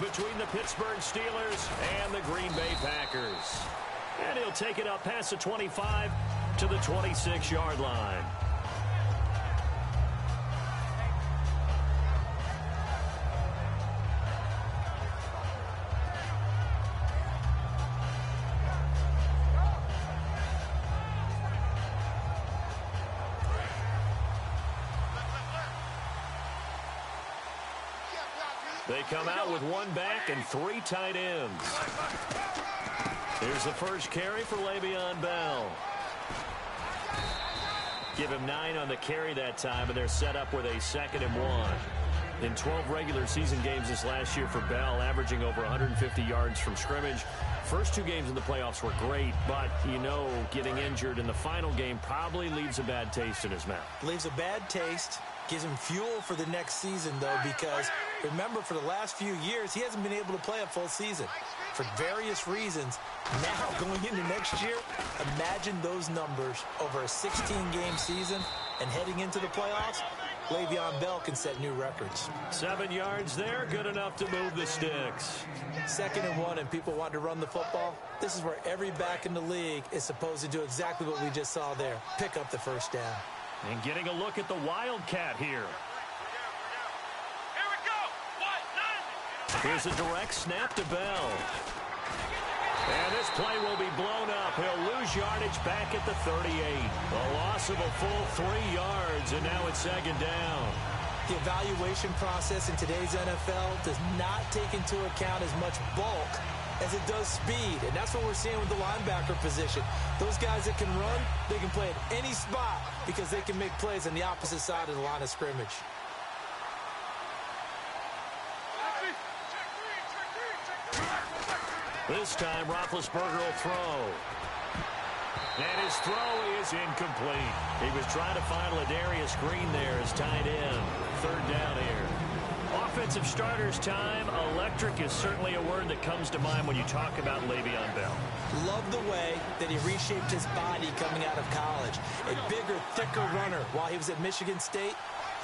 between the Pittsburgh Steelers and the Green Bay Packers. And he'll take it up past the 25 to the 26-yard line. They come out with one back and three tight ends. Here's the first carry for Le'Veon Bell. Give him 9 on the carry that time, and they're set up with a 2nd and 1. In 12 regular season games this last year for Bell, averaging over 150 yards from scrimmage. First 2 games in the playoffs were great, but, you know, getting injured in the final game probably leaves a bad taste in his mouth. Leaves a bad taste. Gives him fuel for the next season, though, because remember, for the last few years, he hasn't been able to play a full season for various reasons. Now, going into next year, imagine those numbers over a 16-game season and heading into the playoffs. Le'Veon Bell can set new records. 7 yards there, good enough to move the sticks. 2nd and 1, and people want to run the football. This is where every back in the league is supposed to do exactly what we just saw there. Pick up the first down. And getting a look at the Wildcat here. Here's a direct snap to Bell. And this play will be blown up. He'll lose yardage back at the 38. A loss of a full 3 yards, and now it's 2nd down. The evaluation process in today's NFL does not take into account as much bulk as it does speed, and that's what we're seeing with the linebacker position. Those guys that can run, they can play at any spot because they can make plays on the opposite side of the line of scrimmage. This time, Roethlisberger will throw. And his throw is incomplete. He was trying to find Ladarius Green there as tight end. 3rd down here. Offensive starters time. Electric is certainly a word that comes to mind when you talk about Le'Veon Bell. Love the way that he reshaped his body coming out of college. A bigger, thicker runner while he was at Michigan State.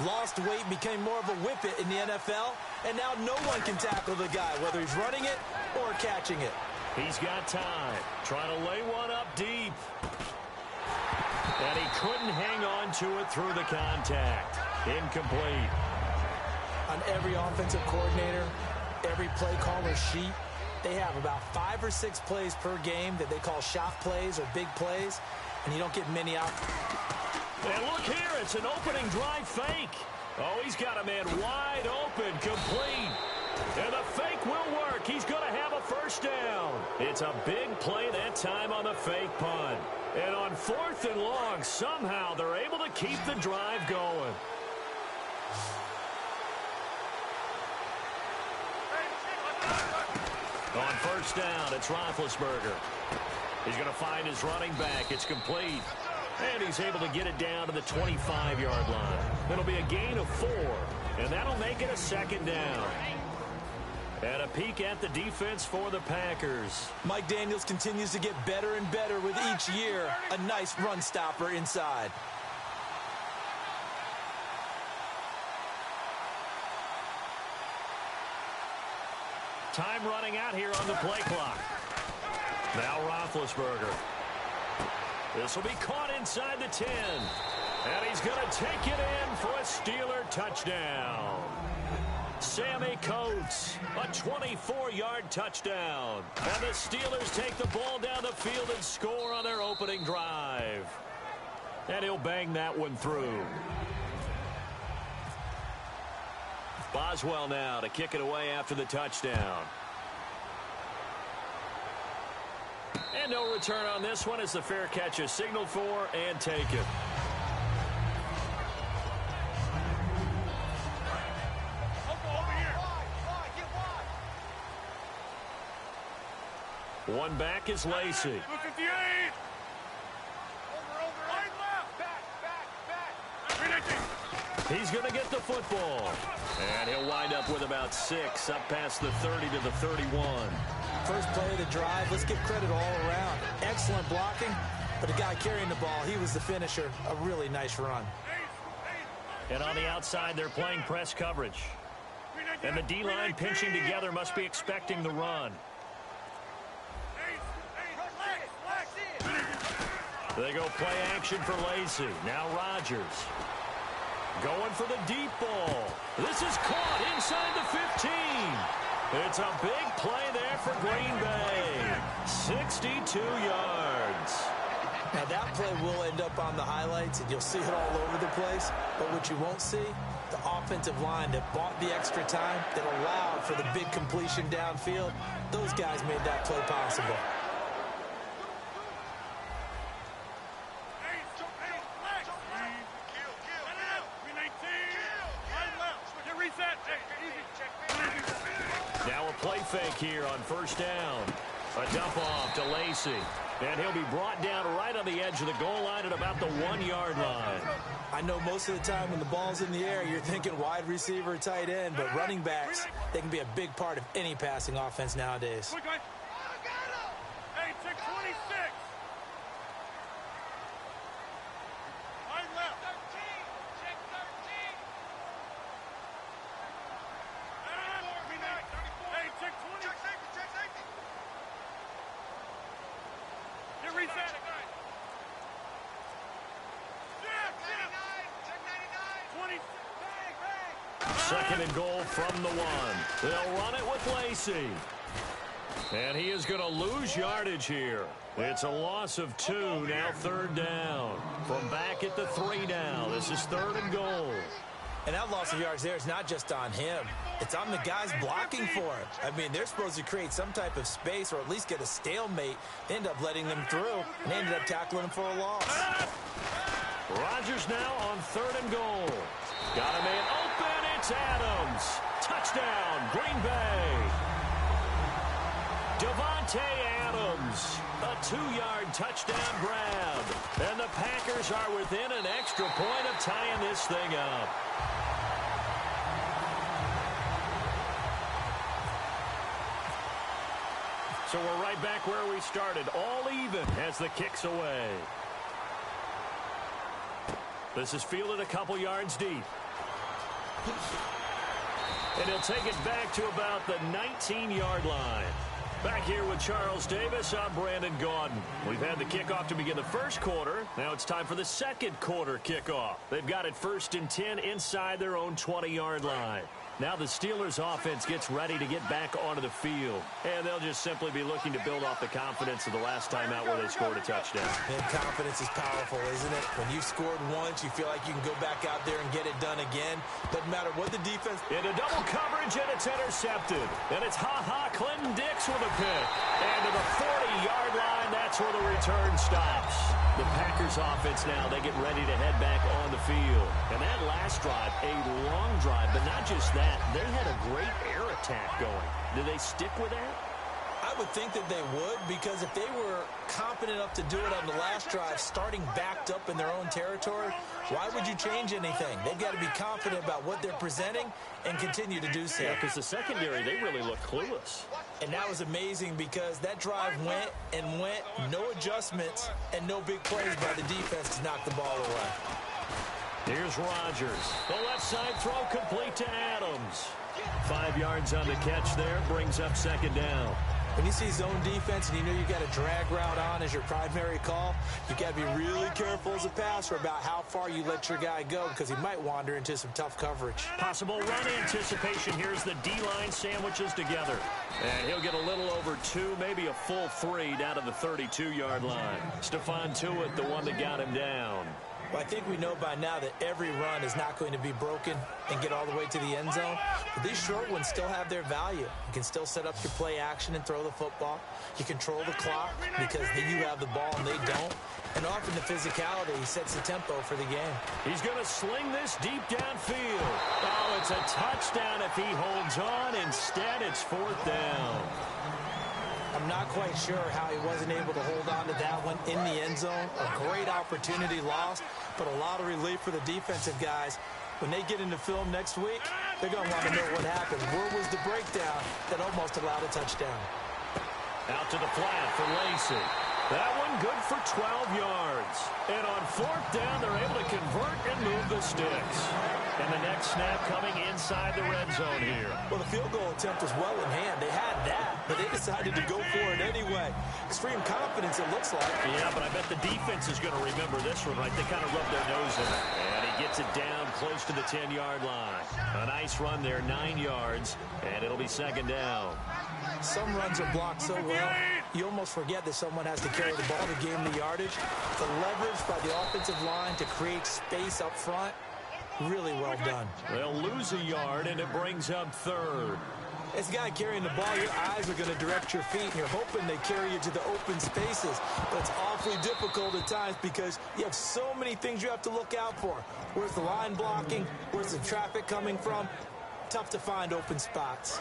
Lost weight, became more of a whippet in the NFL, and now no one can tackle the guy, whether he's running it or catching it. He's got time. Trying to lay one up deep. And he couldn't hang on to it through the contact. Incomplete. On every offensive coordinator, every play caller sheet, they have about 5 or 6 plays per game that they call shot plays or big plays, and you don't get many out. And look here, it's an opening drive fake. Oh, he's got a man wide open, complete. And the fake will work. He's going to have a first down. It's a big play that time on the fake punt. And on 4th and long, somehow they're able to keep the drive going. On 1st down, it's Roethlisberger. He's going to find his running back. It's complete. And he's able to get it down to the 25-yard line. It'll be a gain of 4, and that'll make it a 2nd down. And a peek at the defense for the Packers. Mike Daniels continues to get better and better with each year. A nice run stopper inside. Time running out here on the play clock. Now Roethlisberger. This will be caught inside the 10. And he's going to take it in for a Steeler touchdown. Sammy Coates, a 24-yard touchdown. And the Steelers take the ball down the field and score on their opening drive. And he'll bang that one through. Boswell now to kick it away after the touchdown. And no return on this one as the fair catch is signaled for and taken. One back is Lacey. He's going to get the football. And he'll wind up with about 6, up past the 30 to the 31. First play of the drive, let's give credit all around. Excellent blocking, but the guy carrying the ball, he was the finisher. A really nice run. And on the outside, they're playing press coverage. And the D-line pinching together must be expecting the run. They go play action for Lacey. Now Rodgers. Going for the deep ball. This is caught inside the 15. It's a big play there for Green Bay. 62 yards. Now that play will end up on the highlights, and you'll see it all over the place. But what you won't see, the offensive line that bought the extra time, that allowed for the big completion downfield, those guys made that play possible. Now a play fake here on first down. A dump off to Lacey. And he'll be brought down right on the edge of the goal line at about the 1-yard line. I know most of the time when the ball's in the air, you're thinking wide receiver, tight end, but running backs, they can be a big part of any passing offense nowadays. Hey, check 26. Line left. 13. Check 13. Hey, check 20. Check safety. Check safety. Get reset. Second and goal from the 1. They'll run it with Lacey. And he is going to lose yardage here. It's a loss of 2, now third down. From back at the 3 now. This is third and goal. And that loss of yards there is not just on him. It's on the guys blocking for him. I mean, they're supposed to create some type of space or at least get a stalemate. They end up letting them through, and they ended up tackling him for a loss. Rodgers now on third and goal. Got a man open. It's Adams. Touchdown, Green Bay. Devontae Adams, a 2-yard touchdown grab. And the Packers are within an extra point of tying this thing up. So we're right back where we started, all even as the kick's away. This is fielded a couple yards deep. And he'll take it back to about the 19-yard line. Back here with Charles Davis, I'm Brandon Gaudin. We've had the kickoff to begin the first quarter. Now it's time for the second quarter kickoff. They've got it 1st and 10 inside their own 20-yard line. Now the Steelers offense gets ready to get back onto the field. And they'll just simply be looking to build off the confidence of the last time out where they scored a touchdown. And confidence is powerful, isn't it? When you've scored once, you feel like you can go back out there and get it done again. Doesn't matter what the defense... Into double coverage, and it's intercepted. And it's Clinton Dix with a pick. And to the 40-yard line, that's where the return stops. The Packers offense now, they get ready to head back on the field. And that last drive, a long drive, but not just that. They had a great air attack going. Do they stick with that? I would think that they would, because if they were competent enough to do it on the last drive, starting backed up in their own territory, why would you change anything? They've got to be confident about what they're presenting and continue to do so. Yeah, because the secondary, they really look clueless. And that was amazing because that drive went and went, no adjustments, and no big plays by the defense to knock the ball away. Here's Rodgers. The left side throw complete to Adams. 5 yards on the catch there, brings up second down. When you see zone defense and you know you've got a drag route on as your primary call, you've got to be really careful as a passer about how far you let your guy go because he might wander into some tough coverage. Possible run anticipation. Here's the D-line sandwiches together. And he'll get a little over 2, maybe a full 3 down to the 32-yard line. Stephon Tuitt, the one that got him down. Well, I think we know by now that every run is not going to be broken and get all the way to the end zone. But these short ones still have their value. You can still set up your play action and throw the football. You control the clock because you have the ball and they don't. And often the physicality sets the tempo for the game. He's going to sling this deep downfield. Oh, it's a touchdown if he holds on. Instead, it's 4th down. I'm not quite sure how he wasn't able to hold on to that one in the end zone. A great opportunity lost, but a lot of relief for the defensive guys. When they get into film next week, they're going to want to know what happened. Where was the breakdown that almost allowed a touchdown? Out to the flat for Lacey. That one good for 12 yards. And on fourth down, they're able to convert and move the sticks. And the next snap coming inside the red zone here. Well, the field goal attempt was well in hand. They had that, but they decided to go for it anyway. Extreme confidence, it looks like. Yeah, but I bet the defense is going to remember this one, right? They kind of rubbed their nose in it. And he gets it down close to the 10-yard line. A nice run there, 9 yards, and it'll be second down. Some runs are blocked so well, you almost forget that someone has to carry the ball to gain the yardage. The leverage by the offensive line to create space up front, really well done. They'll lose a yard, and it brings up third. As a guy carrying the ball, your eyes are going to direct your feet, and you're hoping they carry you to the open spaces. But it's awfully difficult at times because you have so many things you have to look out for. Where's the line blocking? Where's the traffic coming from? Tough to find open spots.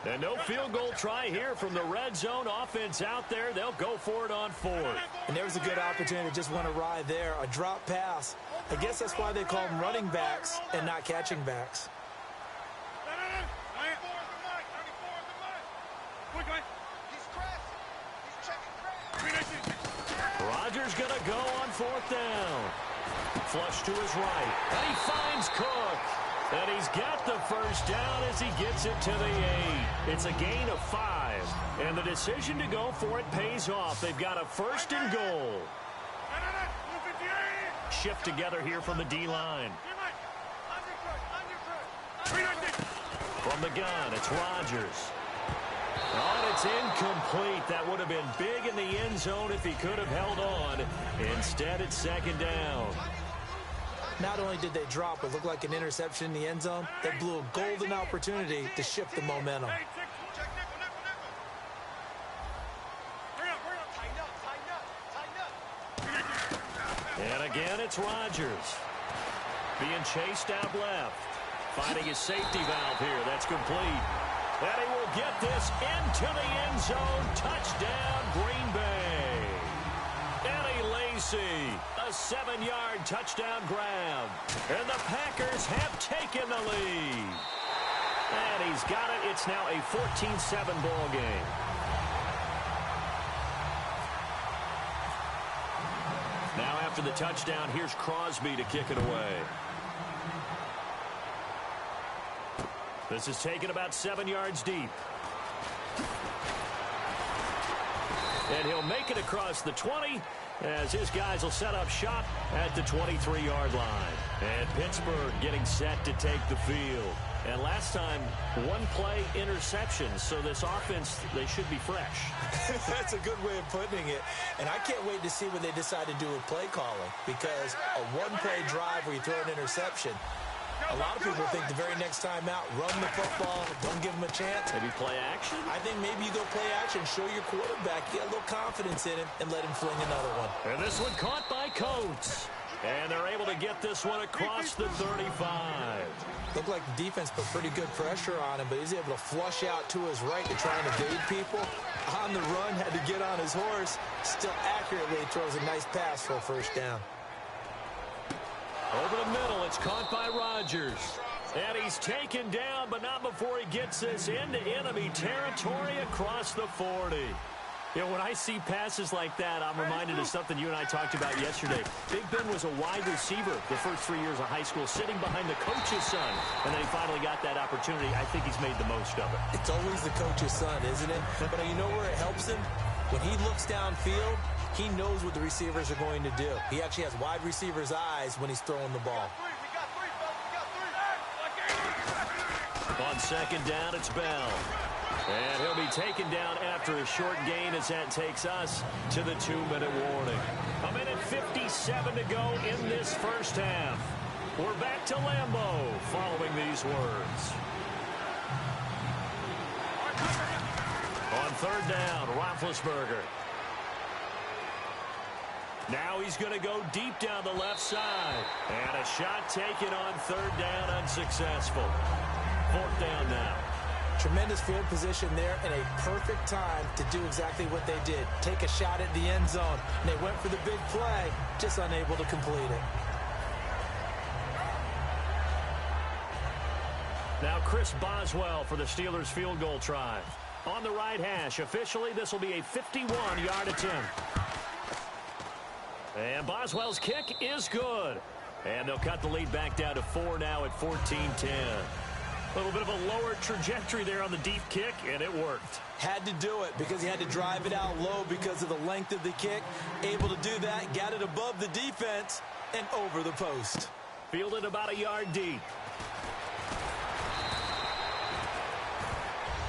And no field goal try here from the red zone offense out there. They'll go for it on fourth. And there's a good opportunity that just went awry there. A drop pass. I guess that's why they call them running backs and not catching backs. Rodgers going to go on fourth down. Flush to his right. And he finds Cook. And he's got the first down as he gets it to the 8. It's a gain of 5. And the decision to go for it pays off. They've got a first and goal. Shift together here from the D-line. From the gun, it's Rodgers. Oh, it's incomplete. That would have been big in the end zone if he could have held on. Instead, it's second down. Not only did they drop what looked like an interception in the end zone, they blew a golden opportunity to shift the momentum. And again, it's Rodgers. Being chased out left. Finding his safety valve here. That's complete. And he will get this into the end zone. Touchdown, Green Bay. Eddie Lacy, a 7-yard touchdown grab. And the Packers have taken the lead. And he's got it. It's now a 14-7 ball game. Now after the touchdown, here's Crosby to kick it away. This is taken about 7 yards deep. And he'll make it across the 20 as his guys will set up shop at the 23-yard line. And Pittsburgh getting set to take the field. And last time, one play interception, so this offense, they should be fresh. That's a good way of putting it. And I can't wait to see what they decide to do with play calling, because a one-play drive where you throw an interception, a lot of people think the very next time out, run the football, don't give him a chance. Maybe play action? I think maybe you go play action, show your quarterback, get a little confidence in him, and let him fling another one. And this one caught by Coates. And they're able to get this one across the 35. Looked like the defense put pretty good pressure on him, but he's able to flush out to his right to try and evade people. On the run, had to get on his horse. Still accurately throws a nice pass for a first down. Over the middle, it's caught by Rodgers. And he's taken down, but not before he gets this into enemy territory across the 40. You know, when I see passes like that, I'm reminded of something you and I talked about yesterday. Big Ben was a wide receiver the first 3 years of high school, sitting behind the coach's son. And then he finally got that opportunity. I think he's made the most of it. It's always the coach's son, isn't it? But you know where it helps him? When he looks downfield, he knows what the receivers are going to do. He actually has wide receivers' eyes when he's throwing the ball. On second down, it's Bell. And he'll be taken down after a short gain as that takes us to the 2-minute warning. A minute 57 to go in this first half. We're back to Lambeau following these words. On third down, Roethlisberger. Now he's going to go deep down the left side. And a shot taken on third down, unsuccessful. Fourth down now. Tremendous field position there and a perfect time to do exactly what they did. Take a shot at the end zone. And they went for the big play, just unable to complete it. Now Chris Boswell for the Steelers field goal try. On the right hash, officially this will be a 51-yard attempt. And Boswell's kick is good. And they'll cut the lead back down to 4 now at 14-10. A little bit of a lower trajectory there on the deep kick, and it worked. Had to do it because he had to drive it out low because of the length of the kick. Able to do that, got it above the defense and over the post. Fielded about a yard deep.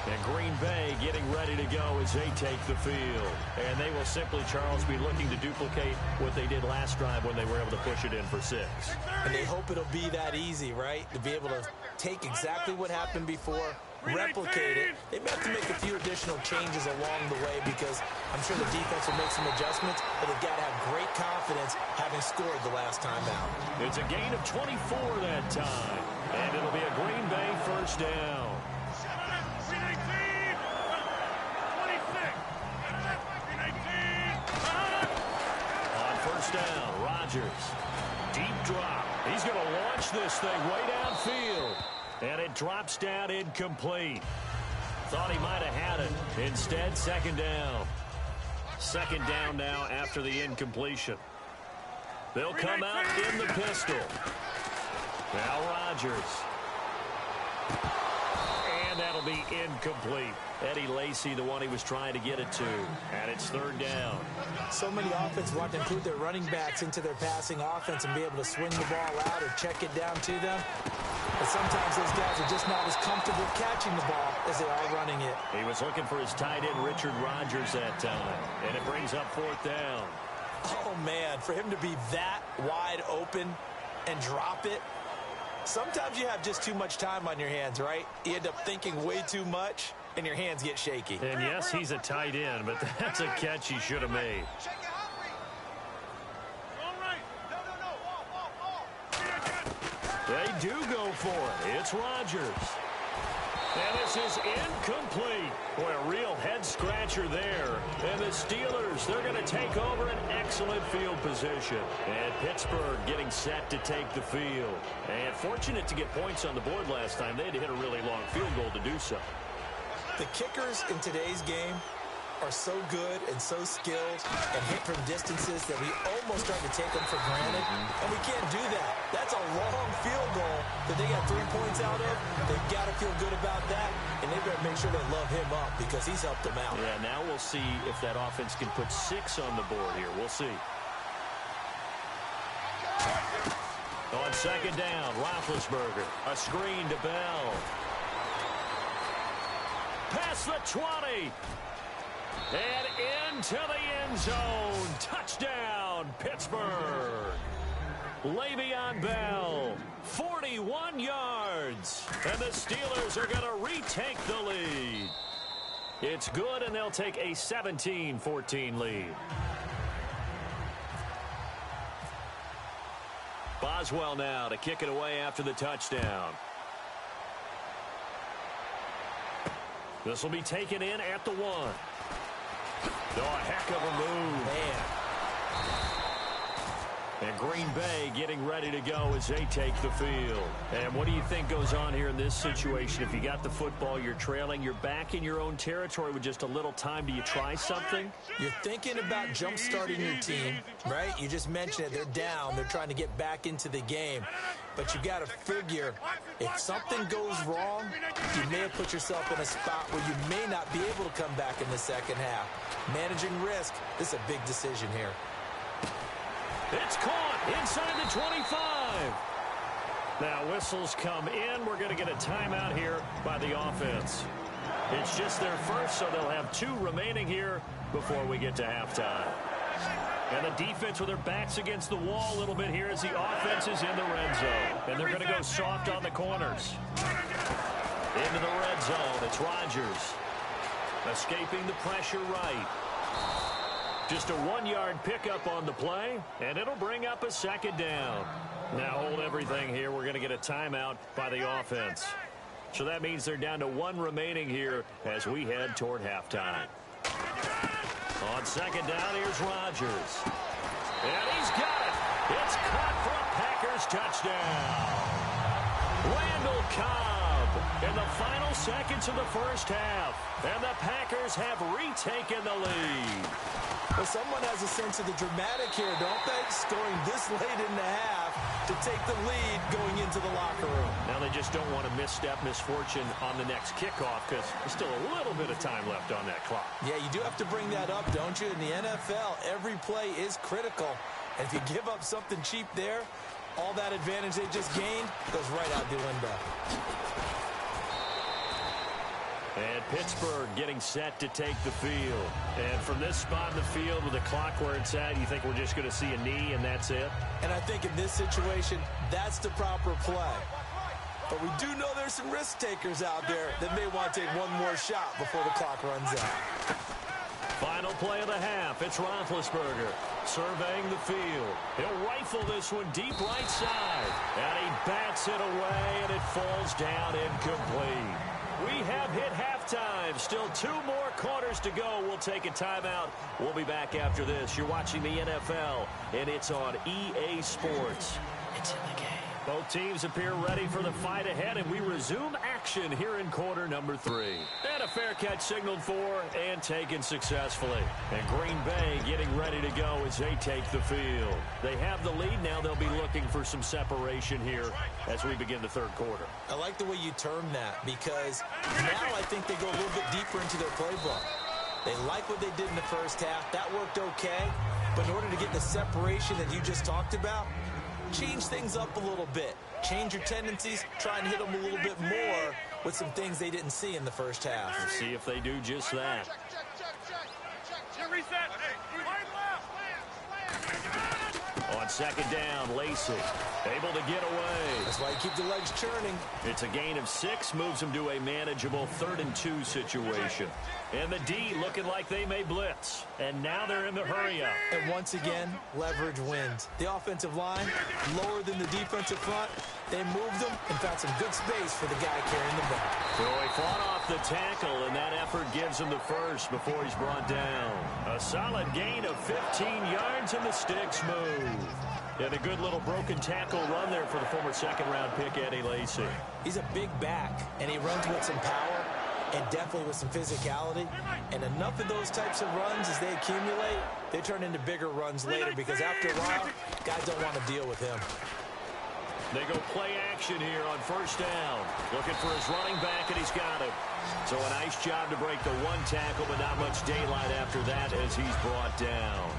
And Green Bay getting ready to go as they take the field. And they will simply, Charles, be looking to duplicate what they did last drive when they were able to push it in for 6. And they hope it'll be that easy, right? To be able to take exactly what happened before, replicate it. They may have to make a few additional changes along the way because I'm sure the defense will make some adjustments, but they've got to have great confidence having scored the last time out. It's a gain of 24 that time. And it'll be a Green Bay first down. Down, Rodgers, deep drop. He's going to launch this thing way downfield, and it drops down incomplete. Thought he might have had it. Instead, second down. Second down now after the incompletion. They'll come out in the pistol. Now Rodgers. And that'll be incomplete. Eddie Lacy, the one he was trying to get it to. And it's third down. So many offenses want to include their running backs into their passing offense and be able to swing the ball out or check it down to them. But sometimes those guys are just not as comfortable catching the ball as they are running it. He was looking for his tight end, Richard Rodgers, that time. And it brings up fourth down. Oh, man, for him to be that wide open and drop it. Sometimes you have just too much time on your hands, right? You end up thinking way too much, and your hands get shaky. And yes, he's a tight end, but that's a catch he should have made. They do go for it. It's Rodgers. And this is incomplete. Boy, a real head-scratcher there. And the Steelers, they're going to take over an excellent field position. And Pittsburgh getting set to take the field. And fortunate to get points on the board last time. They had to hit a really long field goal to do so. The kickers in today's game are so good and so skilled and hit from distances that we almost start to take them for granted. And we can't do that. That's a long field goal that they got 3 points out of. They've got to feel good about that, and they better make sure they love him up because he's helped them out. Yeah, now we'll see if that offense can put 6 on the board here. We'll see. On second down, Roethlisberger. A screen to Bell. Past the 20. And into the end zone. Touchdown, Pittsburgh. Le'Veon Bell, 41 yards. And the Steelers are going to retake the lead. It's good, and they'll take a 17-14 lead. Boswell now to kick it away after the touchdown. This will be taken in at the 1. Oh, a heck of a move. Man. And Green Bay getting ready to go as they take the field. And what do you think goes on here in this situation? If you got the football, you're trailing, you're back in your own territory with just a little time. Do you try something? You're thinking about jump-starting your team, right? You just mentioned it. They're down. They're trying to get back into the game. But you got to figure, if something goes wrong, you may have put yourself in a spot where you may not be able to come back in the second half. Managing risk, this is a big decision here. It's caught inside the 25. Now whistles come in. We're going to get a timeout here by the offense. It's just their first, so they'll have 2 remaining here before we get to halftime. And the defense with their backs against the wall a little bit here as the offense is in the red zone. And they're going to go soft on the corners. Into the red zone. It's Rodgers. Escaping the pressure right. Just a 1-yard pickup on the play, and it'll bring up a second down. Now hold everything here. We're going to get a timeout by the offense. So that means they're down to 1 remaining here as we head toward halftime. On second down, here's Rodgers. And he's got it. It's caught for a Packers touchdown. Randall Cobb in the final seconds of the first half. And the Packers Steelers have retaken the lead. Well, someone has a sense of the dramatic here, don't they? Scoring this late in the half to take the lead going into the locker room. Now they just don't want to misstep misfortune on the next kickoff because there's still a little bit of time left on that clock. Yeah, you do have to bring that up, don't you? In the NFL, every play is critical. And if you give up something cheap there, all that advantage they just gained goes right out the window. And Pittsburgh getting set to take the field. And from this spot in the field with the clock where it's at, you think we're just going to see a knee and that's it? And I think in this situation, that's the proper play. But we do know there's some risk takers out there that may want to take one more shot before the clock runs out. Final play of the half. It's Roethlisberger surveying the field. He'll rifle this one deep right side. And he bats it away, and it falls down incomplete. We have hit halftime. Still 2 more quarters to go. We'll take a timeout. We'll be back after this. You're watching the NFL, and it's on EA Sports. It's in the game. Both teams appear ready for the fight ahead, and we resume action here in quarter number 3. And a fair catch signaled for and taken successfully. And Green Bay getting ready to go as they take the field. They have the lead now. They'll be looking for some separation here as we begin the third quarter. I like the way you term that because now I think they go a little bit deeper into their playbook. They like what they did in the first half. That worked okay. But in order to get the separation that you just talked about, change things up a little bit. Change your tendencies. Try and hit them a little bit more with some things they didn't see in the first half. Let's see if they do just that. Reset. On second down, Lacey able to get away. That's why you keep the legs churning. It's a gain of 6, moves them to a manageable 3rd and 2 situation. And the D looking like they may blitz. And now they're in the hurry-up. And once again, leverage wins. The offensive line, lower than the defensive front. They moved them and found some good space for the guy carrying the ball. So he fought off the tackle, and that effort gives him the first before he's brought down. A solid gain of 15 yards, and the sticks move. And a good little broken tackle run there for the former second-round pick, Eddie Lacy. He's a big back, and he runs with some power and definitely with some physicality. And enough of those types of runs, as they accumulate, they turn into bigger runs later because after a while, guys don't want to deal with him. They go play action here on first down. Looking for his running back, and he's got him. So a nice job to break the 1 tackle, but not much daylight after that as he's brought down.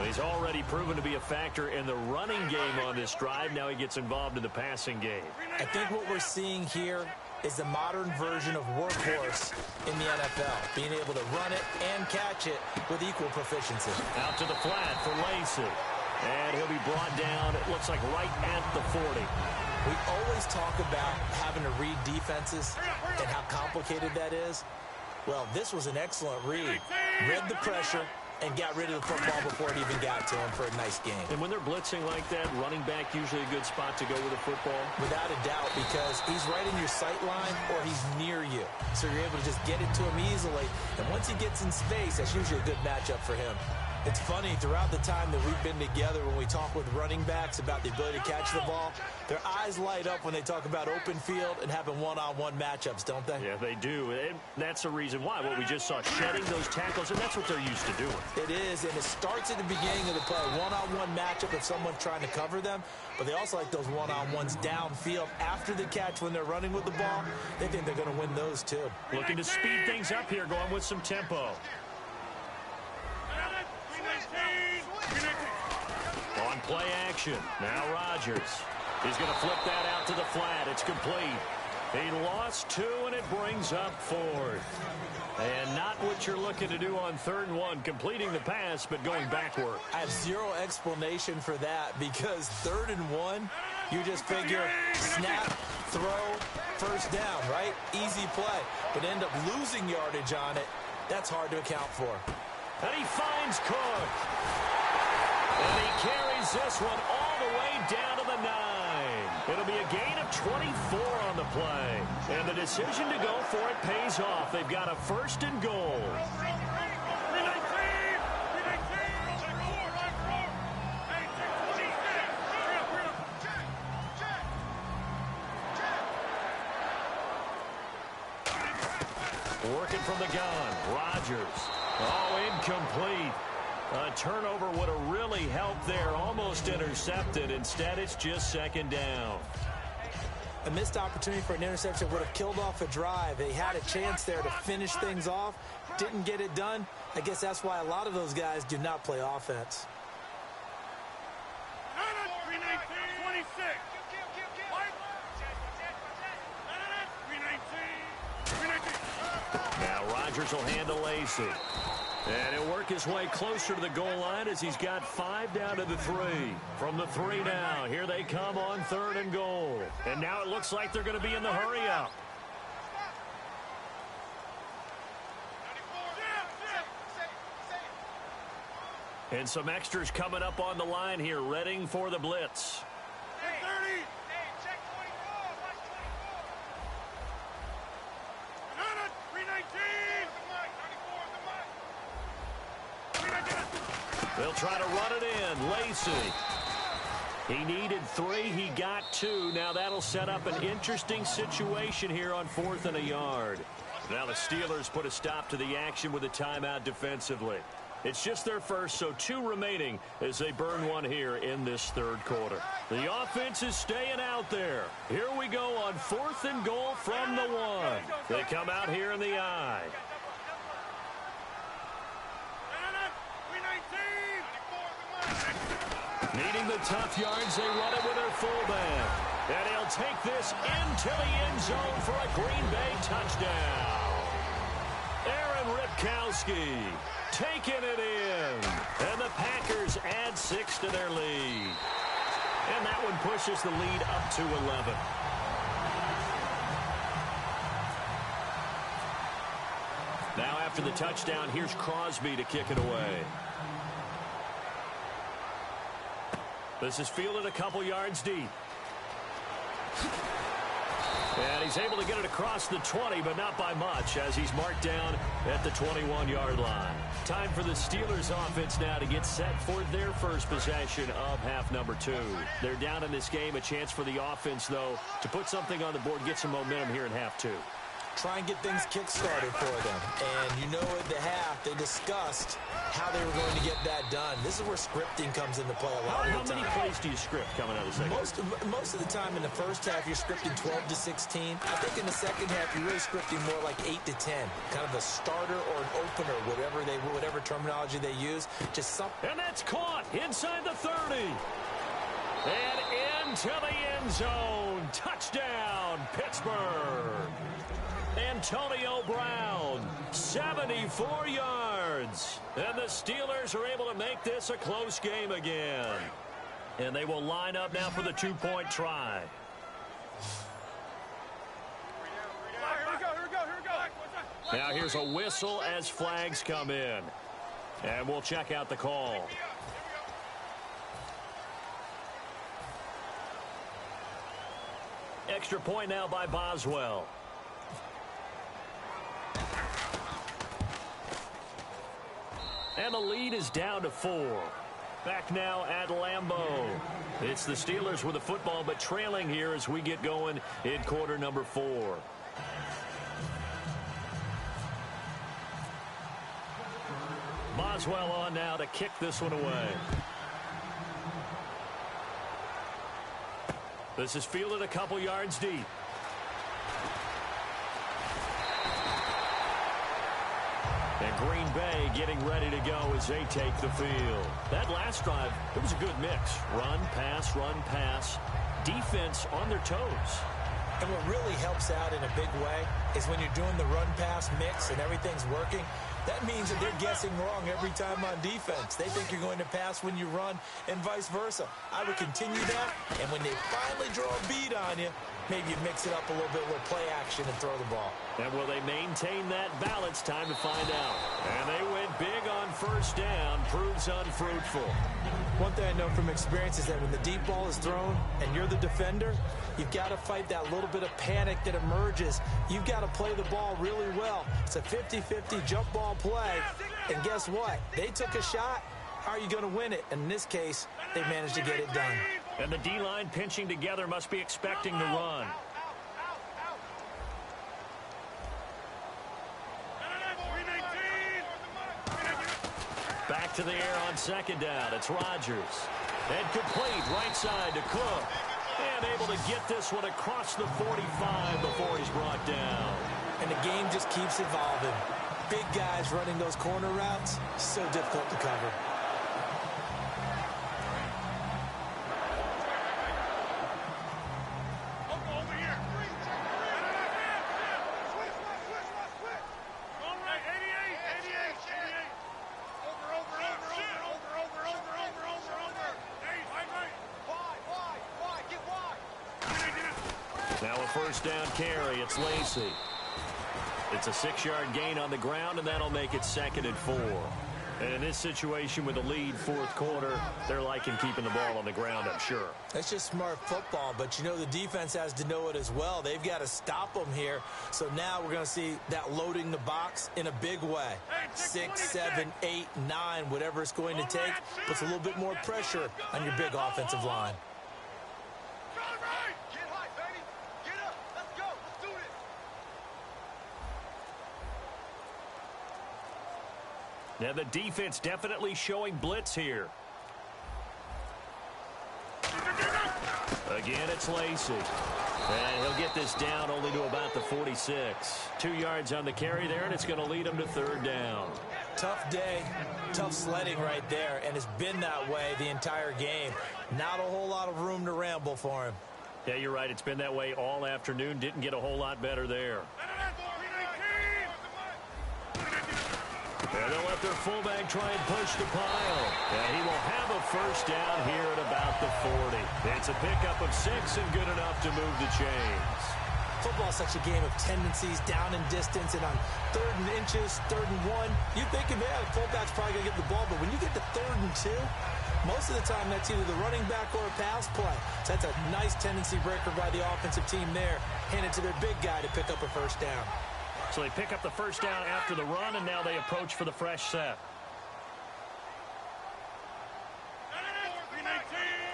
He's already proven to be a factor in the running game on this drive. Now he gets involved in the passing game. I think what we're seeing here is the modern version of workhorse in the NFL, being able to run it and catch it with equal proficiency. Out to the flat for Lacey. And he'll be brought down, it looks like right at the 40. We always talk about having to read defenses and how complicated that is. Well, this was an excellent read. Read the pressure and got rid of the football before it even got to him for a nice game. And when they're blitzing like that, running back usually a good spot to go with the football? Without a doubt, because he's right in your sight line or he's near you. So you're able to just get it to him easily. And once he gets in space, that's usually a good matchup for him. It's funny, throughout the time that we've been together, when we talk with running backs about the ability to catch the ball, their eyes light up when they talk about open field and having one-on-one matchups, don't they? Yeah, they do. And that's the reason why. What we just saw, shedding those tackles, and that's what they're used to doing. It is, and it starts at the beginning of the play. One-on-one matchup if someone's trying to cover them, but they also like those one-on-ones downfield after the catch when they're running with the ball. They think they're going to win those, too. Looking to speed things up here, going with some tempo. On play action, now Rodgers. He's going to flip that out to the flat. It's complete. He lost 2, and it brings up 4th. And not what you're looking to do on 3rd and 1, completing the pass, but going backward. I have zero explanation for that because 3rd and 1, you just figure snap, throw, first down, right? Easy play. But end up losing yardage on it. That's hard to account for. And he finds Cook. And he carries this one all the way down to the 9. It'll be a gain of 24 on the play. And the decision to go for it pays off. They've got a 1st and goal. Working from the gun. Rodgers. Oh, incomplete. A turnover would have really helped there. Almost intercepted. Instead, it's just second down. A missed opportunity for an interception would have killed off a drive. They had a chance there to finish things off. Didn't get it done. I guess that's why a lot of those guys do not play offense. 26. Now Rodgers will handle Lacey. And he'll work his way closer to the goal line as he's got 5 down to the 3. From the 3 now, here they come on 3rd and goal. And now it looks like they're going to be in the hurry-up. And some extras coming up on the line here, readying for the blitz. They'll try to run it in. Lacey. He needed 3. He got 2. Now that'll set up an interesting situation here on 4th and a yard. Now the Steelers put a stop to the action with a timeout defensively. It's just their first, so 2 remaining as they burn one here in this 3rd quarter. The offense is staying out there. Here we go on 4th and goal from the 1. They come out here in the I. Needing the tough yards, they run it with their fullback. And he'll take this into the end zone for a Green Bay touchdown. Aaron Ripkowski taking it in. And the Packers add 6 to their lead. And that one pushes the lead up to 11. Now after the touchdown, here's Crosby to kick it away. This is fielded a couple yards deep. And he's able to get it across the 20, but not by much, as he's marked down at the 21-yard line. Time for the Steelers offense now to get set for their first possession of half number 2. They're down in this game. A chance for the offense, though, to put something on the board, get some momentum here in half 2. Try and get things kick-started for them. And you know at the half, they discussed how they were going to get that done. This is where scripting comes into play a lot of the time. How many plays do you script coming out of the second? Most of the time in the first half, you're scripting 12 to 16. I think in the second half, you're really scripting more like 8 to 10. Kind of a starter or an opener, whatever terminology they use. Just something. And that's caught inside the 30. And into the end zone. Touchdown, Pittsburgh. Antonio Brown, 74 yards. And the Steelers are able to make this a close game again. And they will line up now for the 2-point try. Now here's a whistle as flags come in. And we'll check out the call. Extra point now by Boswell. And the lead is down to 4. Back now at Lambeau. It's the Steelers with the football, but trailing here as we get going in quarter number 4. Boswell on now to kick this one away. This is fielded a couple yards deep. And Green Bay getting ready to go as they take the field. That last drive, it was a good mix. Run, pass, defense on their toes. And what really helps out in a big way is when you're doing the run-pass mix and everything's working, that means that they're guessing wrong every time on defense. They think you're going to pass when you run and vice versa. I would continue that, and when they finally draw a beat on you, maybe you mix it up a little bit with play action and throw the ball. And will they maintain that balance? Time to find out. And they went big on first down. Proves unfruitful. One thing I know from experience is that when the deep ball is thrown and you're the defender, you've got to fight that little bit of panic that emerges. You've got to play the ball really well. It's a 50-50 jump ball play. And guess what? They took a shot. How are you going to win it? And in this case, they managed to get it done. And the D-line pinching together must be expecting the run. Back to the air on second down. It's Rodgers. And complete right side to Cook. And able to get this one across the 45 before he's brought down. And the game just keeps evolving. Big guys running those corner routes, so difficult to cover. Now a first down carry. It's Lacy. It's a 6-yard gain on the ground, and that'll make it 2nd and 4. And in this situation with a lead fourth quarter, they're liking keeping the ball on the ground, I'm sure. That's just smart football, but you know the defense has to know it as well. They've got to stop them here. So now we're going to see that loading the box in a big way. 6, 7, 8, 9, whatever it's going to take, puts a little bit more pressure on your big offensive line. Now the defense definitely showing blitz here. Again, it's Lacy. And he'll get this down only to about the 46. 2 yards on the carry there, and it's going to lead him to 3rd down. Tough day, tough sledding right there, and it's been that way the entire game. Not a whole lot of room to ramble for him. Yeah, you're right. It's been that way all afternoon. Didn't get a whole lot better there. And they'll let their fullback try and push the pile. And he will have a first down here at about the 40. It's a pickup of 6 and good enough to move the chains. Football is such a game of tendencies, down and distance, and on 3rd and inches, 3rd and 1, you're thinking, man, the fullback's probably going to get the ball. But when you get to 3rd and 2, most of the time that's either the running back or a pass play. So that's a nice tendency breaker by the offensive team there. Hand it to their big guy to pick up a first down. So they pick up the first down after the run, and now they approach for the fresh set.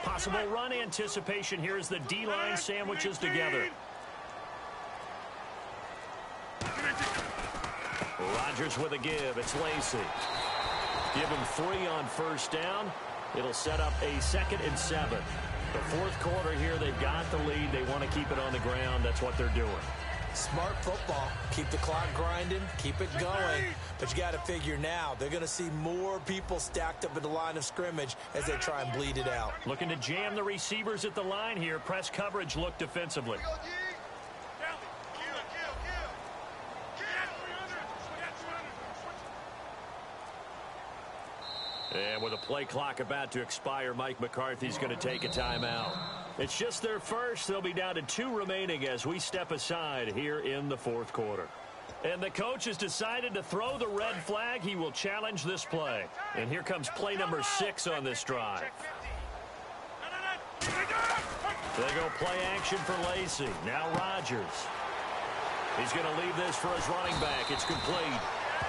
Possible run anticipation here as the D-line sandwiches together. Rodgers with a give. It's Lacy. Give him 3 on first down. It'll set up a 2nd and 7. The fourth quarter here, they've got the lead. They want to keep it on the ground. That's what they're doing. Smart football. Keep the clock grinding. Keep it going. But you got to figure now, they're going to see more people stacked up at the line of scrimmage as they try and bleed it out. Looking to jam the receivers at the line here. Press coverage look defensively. And with a play clock about to expire, Mike McCarthy's going to take a timeout. It's just their first. They'll be down to 2 remaining as we step aside here in the fourth quarter. And the coach has decided to throw the red flag. He will challenge this play. And here comes play number 6 on this drive. They go play action for Lacy. Now Rodgers. He's going to leave this for his running back. It's complete.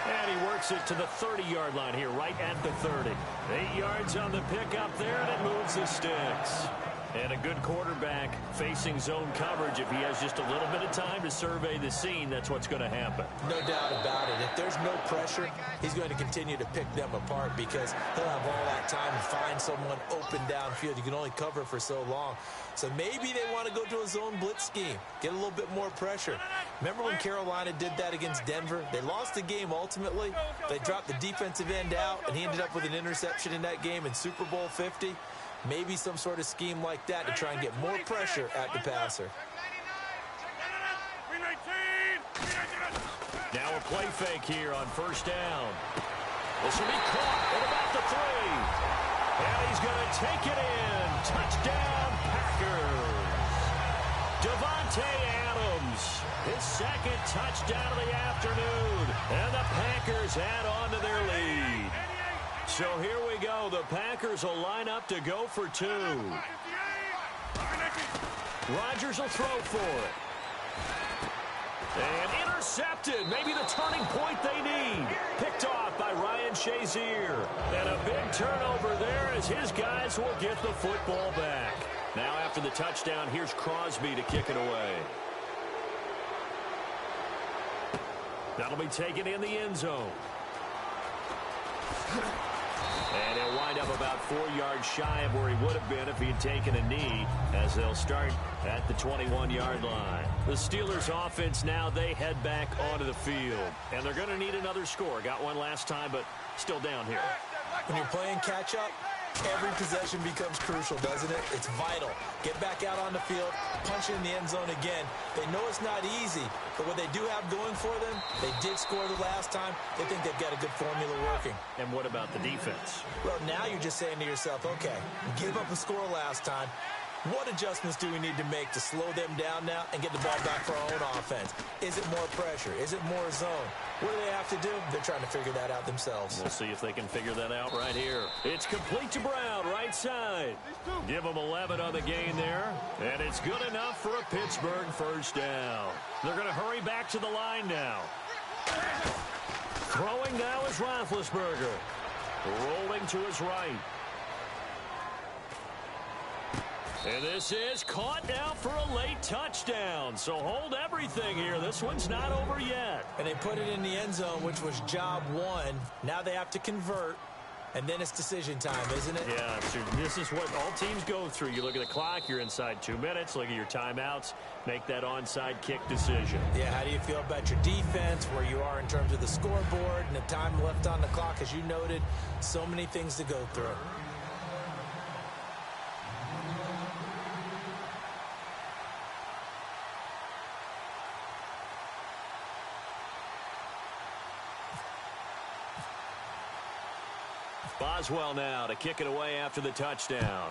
And he works it to the 30-yard line here, right at the 30. 8 yards on the pickup there, and it moves the sticks. And a good quarterback facing zone coverage. If he has just a little bit of time to survey the scene, that's what's going to happen. No doubt about it. If there's no pressure, he's going to continue to pick them apart because he'll have all that time to find someone open downfield. You can only cover for so long. So maybe they want to go to a zone blitz scheme, get a little bit more pressure. Remember when Carolina did that against Denver? They lost the game ultimately. They dropped the defensive end out, and he ended up with an interception in that game in Super Bowl 50. Maybe some sort of scheme like that to try and get more pressure at the passer. Now a play fake here on first down. This will be caught at about the 3. And he's going to take it in. Touchdown, Packers. Devontae Adams, his 2nd touchdown of the afternoon. And the Packers add on to their lead. So here we go. The Packers will line up to go for 2. Rodgers will throw for it. And intercepted. Maybe the turning point they need. Picked off by Ryan Shazier. And a big turnover there as his guys will get the football back. Now after the touchdown, here's Crosby to kick it away. That'll be taken in the end zone. And he'll wind up about 4 yards shy of where he would have been if he had taken a knee, as they'll start at the 21-yard line. The Steelers offense now, they head back onto the field. And they're going to need another score. Got one last time, but still down here. When you're playing catch-up, every possession becomes crucial, doesn't it? It's vital. Get back out on the field, punch it in the end zone again. They know it's not easy, but what they do have going for them, they did score the last time. They think they've got a good formula working. And what about the defense? Well, now you're just saying to yourself, okay, give up a score last time. What adjustments do we need to make to slow them down now and get the ball back for our own offense? Is it more pressure? Is it more zone? What do they have to do? They're trying to figure that out themselves. We'll see if they can figure that out right here. It's complete to Brown, right side. Give them 11 on the gain there. And it's good enough for a Pittsburgh first down. They're going to hurry back to the line now. Throwing now is Roethlisberger. Rolling to his right. And this is caught now for a late touchdown. So hold everything here. This one's not over yet. And they put it in the end zone, which was job one. Now they have to convert. And then it's decision time, isn't it? Yeah, so this is what all teams go through. You look at the clock, you're inside 2 minutes. Look at your timeouts. Make that onside kick decision. Yeah, how do you feel about your defense, where you are in terms of the scoreboard, and the time left on the clock? As you noted, so many things to go through. Boswell now to kick it away after the touchdown.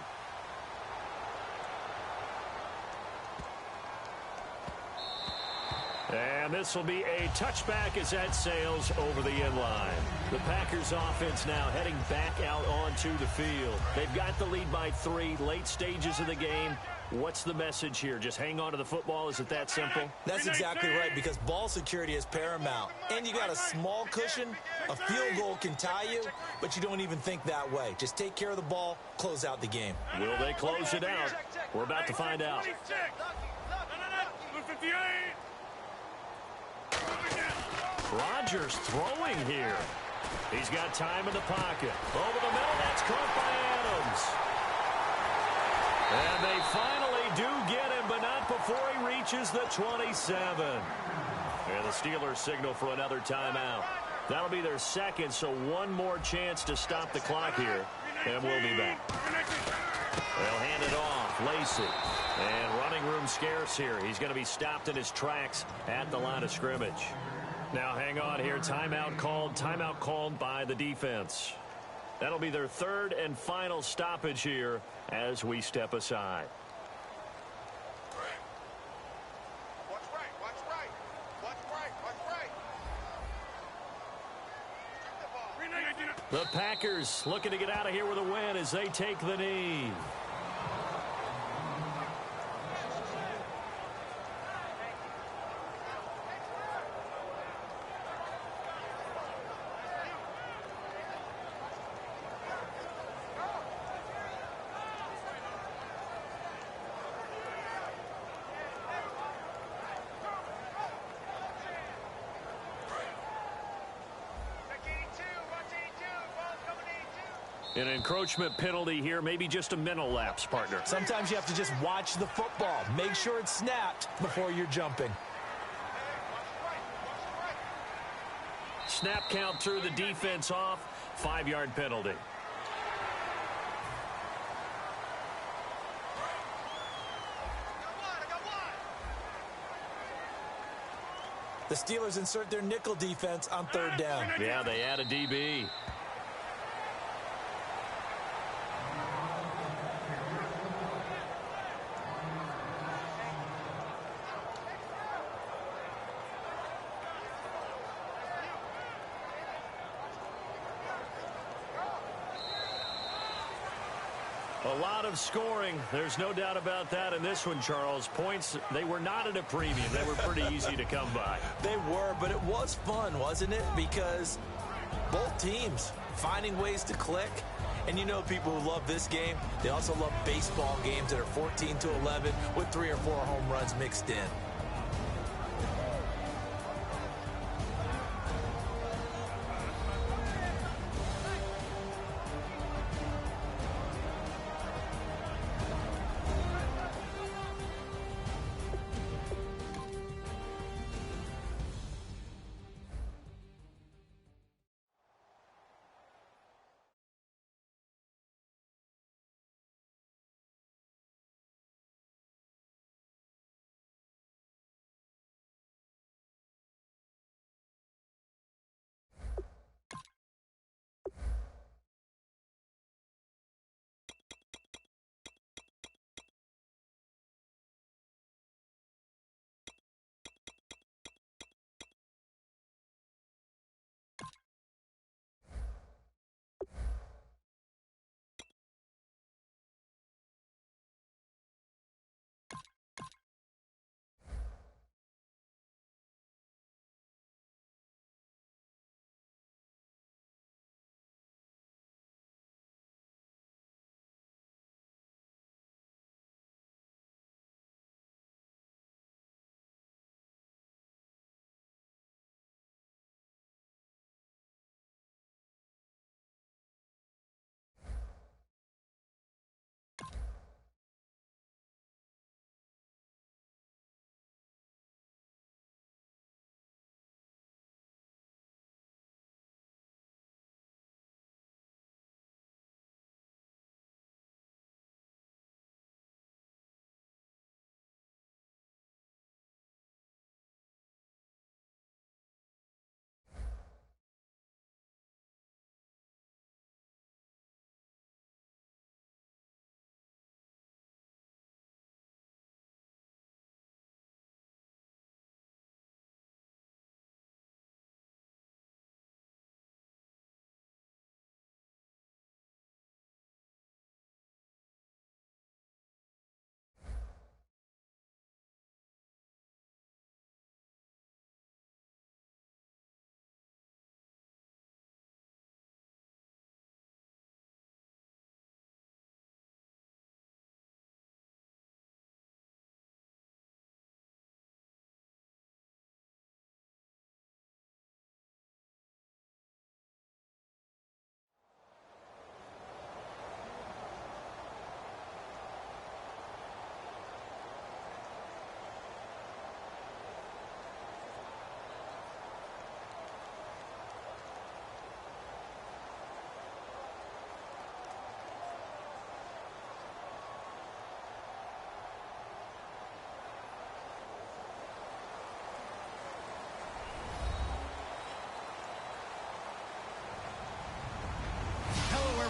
And this will be a touchback as that sails over the end line. The Packers offense now heading back out onto the field. They've got the lead by 3, late stages of the game. What's the message here? Just hang on to the football? Is it that simple? That's exactly right, because ball security is paramount. And you got a small cushion. A field goal can tie you, but you don't even think that way. Just take care of the ball, close out the game. Will they close it out? We're about to find out. Rodgers throwing here. He's got time in the pocket. Over the middle, that's caught by Adams. And they finally do get him, but not before he reaches the 27. And the Steelers signal for another timeout. That'll be their second, so one more chance to stop the clock here, and we'll be back. They'll hand it off. Lacey. And running room scarce here. He's going to be stopped in his tracks at the line of scrimmage. Now hang on here. Timeout called by the defense. That'll be their third and final stoppage here as we step aside. The Packers looking to get out of here with a win as they take the knee. An encroachment penalty here, maybe just a mental lapse, partner. Sometimes you have to just watch the football. Make sure it's snapped before you're jumping. Snap count through the defense off. 5-yard penalty. The Steelers insert their nickel defense on third down. Yeah, they add a DB. A lot of scoring. There's no doubt about that in this one, Charles. Points, they were not at a premium. They were pretty easy to come by. They were, but it was fun, wasn't it? Because both teams finding ways to click. And you know people who love this game, they also love baseball games that are 14-11 with 3 or 4 home runs mixed in.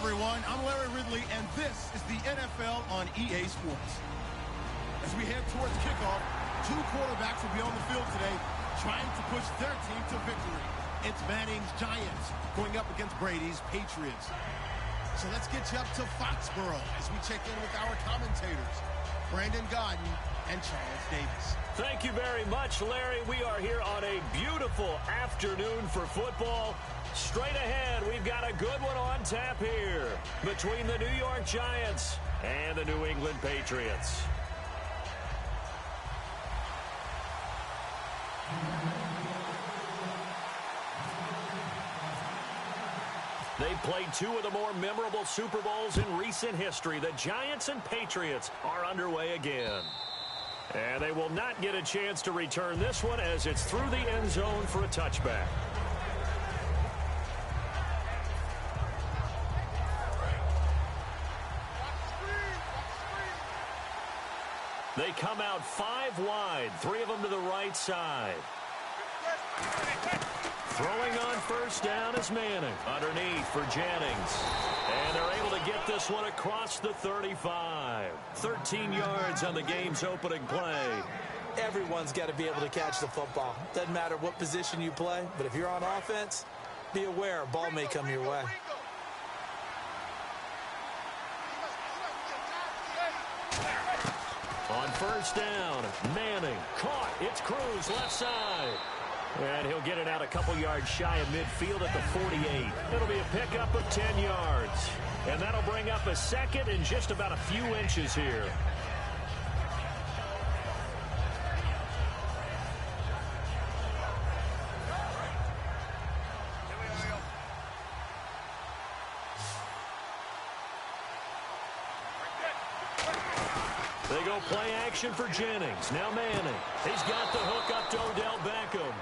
everyone. I'm Larry Ridley, and this is the NFL on EA Sports. As we head towards kickoff, two quarterbacks will be on the field today trying to push their team to victory. It's Manning's Giants going up against Brady's Patriots. So let's get you up to Foxborough as we check in with our commentators, Brandon Godden and Charles Davis. Thank you very much, Larry. We are here on a beautiful afternoon for football. Straight ahead, we've got a good one on tap here between the New York Giants and the New England Patriots. They've played two of the more memorable Super Bowls in recent history. The Giants and Patriots are underway again. And they will not get a chance to return this one as it's through the end zone for a touchback. They come out 5 wide, 3 of them to the right side. Throwing on first down is Manning. Underneath for Jennings. And they're able to get this one across the 35. 13 yards on the game's opening play. Everyone's got to be able to catch the football. Doesn't matter what position you play, but if you're on offense, be aware a ball may come your way. On first down, Manning caught. It's Cruz left side. And he'll get it out a couple yards shy of midfield at the 48. It'll be a pickup of 10 yards. And that'll bring up a second and just about a few inches here. They go play action for Jennings. Now Manning. He's got the hook up to Odell Beckham.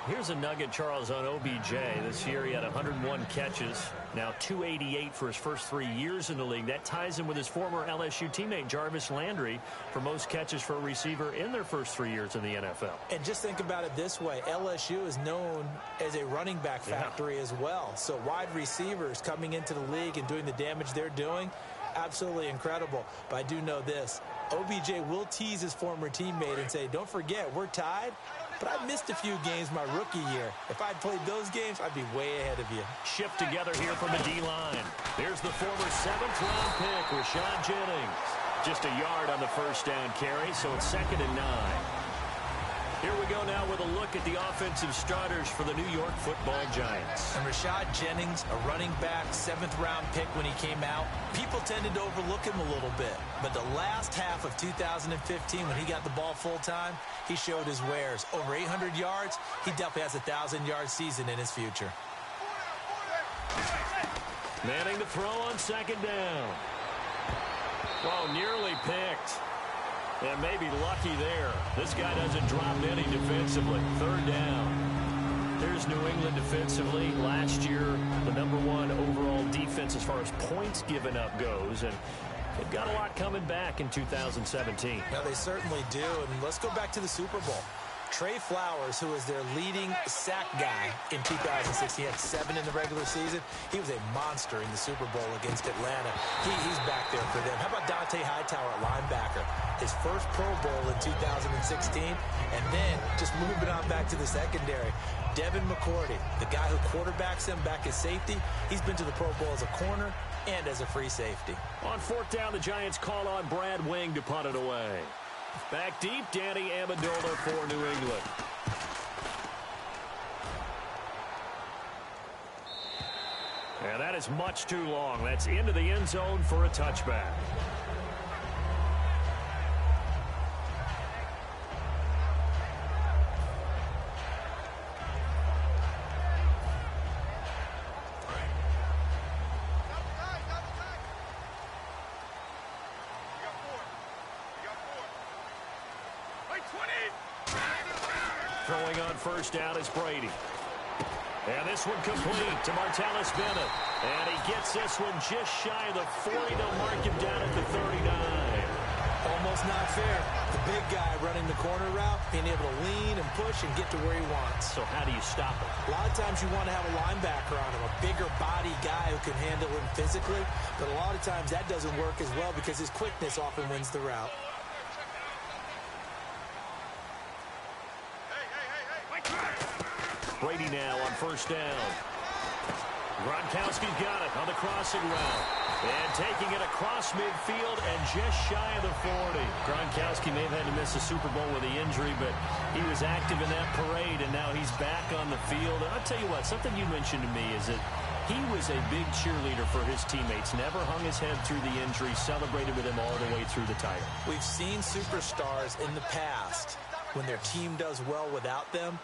Here's a nugget, Charles, on OBJ. This year he had 101 catches. Now 288 for his first 3 years in the league. That ties him with his former LSU teammate Jarvis Landry for most catches for a receiver in their first 3 years in the NFL. And just think about it this way. LSU is known as a running back factory as well. So wide receivers coming into the league and doing the damage they're doing, absolutely incredible. But I do know this. OBJ will tease his former teammate and say, don't forget, we're tied, but I missed a few games my rookie year. If I'd played those games, I'd be way ahead of you. Shift together here from the D-line. There's the former 7th-round pick, Rashad Jennings. Just a yard on the first down carry, so it's 2nd and 9. Here we go now with a look at the offensive starters for the New York Football Giants. And Rashad Jennings, a running back, 7th-round pick when he came out. People tended to overlook him a little bit. But the last half of 2015, when he got the ball full-time, he showed his wares. Over 800 yards, he definitely has a 1,000-yard season in his future. Manning to throw on 2nd down. Oh, nearly picked. And maybe lucky there. This guy doesn't drop any defensively. 3rd down. There's New England defensively. Last year, the #1 overall defense as far as points given up goes. And they've got a lot coming back in 2017. Now, they certainly do. And let's go back to the Super Bowl. Trey Flowers, who was their leading sack guy in 2016, he had 7 in the regular season. He was a monster in the Super Bowl against Atlanta. He's back there for them. How about Dante Hightower at linebacker? His first Pro Bowl in 2016, and then just moving on back to the secondary. Devin McCourty, the guy who quarterbacks him back as safety, he's been to the Pro Bowl as a corner and as a free safety. On 4th down, the Giants call on Brad Wing to punt it away. Back deep, Danny Amendola for New England. And that is much too long. That's into the end zone for a touchback. Throwing on first down is Brady. And this one complete to Martellus Bennett. And he gets this one just shy of the 40. They'll mark him down at the 39. Almost not fair. The big guy running the corner route, being able to lean and push and get to where he wants. So how do you stop him? A lot of times you want to have a linebacker on him, a bigger body guy who can handle him physically, but a lot of times that doesn't work as well because his quickness often wins the route. Brady now on first down. Gronkowski's got it on the crossing route. And taking it across midfield and just shy of the 40. Gronkowski may have had to miss the Super Bowl with the injury, but he was active in that parade, and now he's back on the field. And I'll tell you what, something you mentioned to me is that he was a big cheerleader for his teammates, never hung his head through the injury, celebrated with him all the way through the title. We've seen superstars in the past, when their team does well without them,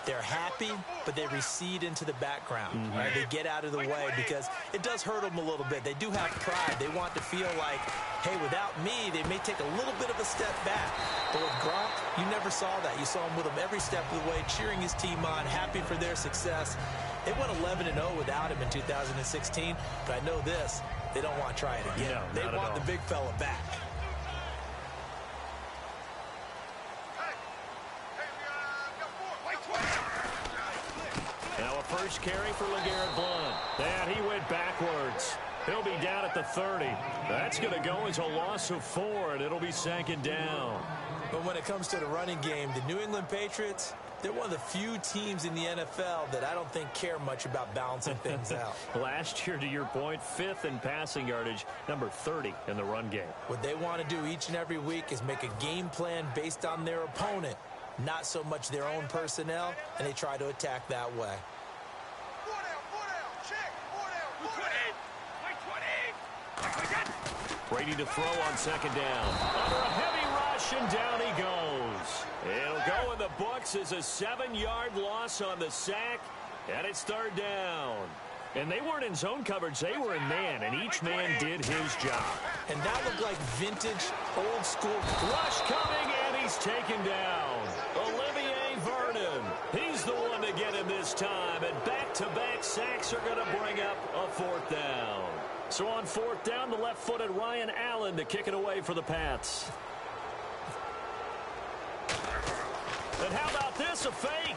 they're happy, but they recede into the background. Right? They get out of the way because it does hurt them a little bit. They do have pride. They want to feel like, hey, without me, they may take a little bit of a step back. But with Gronk, you never saw that. You saw him with him every step of the way, cheering his team on, happy for their success. They went 11-0 without him in 2016, but I know this, they don't want to try it again. No, they want the big fella back. Now a first carry for LeGarrette Blount. And he went backwards. He'll be down at the 30. That's going to go as a loss of 4, and it'll be second down. But when it comes to the running game, the New England Patriots, they're one of the few teams in the NFL that I don't think care much about balancing things out. Last year, to your point, 5th in passing yardage, number 30 in the run game. What they want to do each and every week is make a game plan based on their opponent, not so much their own personnel, and they try to attack that way. Brady to throw on second down. Under a heavy rush, and down he goes. It'll go in the books as a 7-yard loss on the sack, and it's third down. And they weren't in zone coverage. They were in man, and each man did his job. And that looked like vintage, old school. Rush coming, and he's taken down. Olivier Vernon. He's the one to get him this time, and back-to-back sacks are going to bring up a fourth down. So on fourth down, the left-footed Ryan Allen to kick it away for the Pats. And how about this, a fake?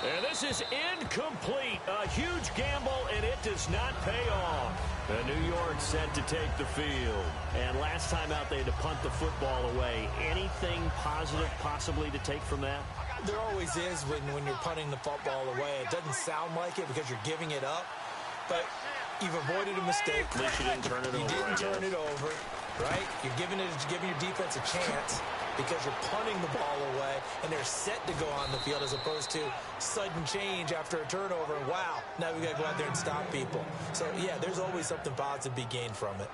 And this is incomplete. A huge gamble, and it does not pay off. And New York set to take the field. And last time out, they had to punt the football away. Anything positive possibly to take from that? There always is when you're punting the football away. It doesn't sound like it because you're giving it up, but you've avoided a mistake. At least you didn't turn it over. You didn't turn it over, right? You're giving your defense a chance because you're punting the ball away, and they're set to go on the field as opposed to sudden change after a turnover. And wow, now we got to go out there and stop people. So, yeah, there's always something positive to be gained from it.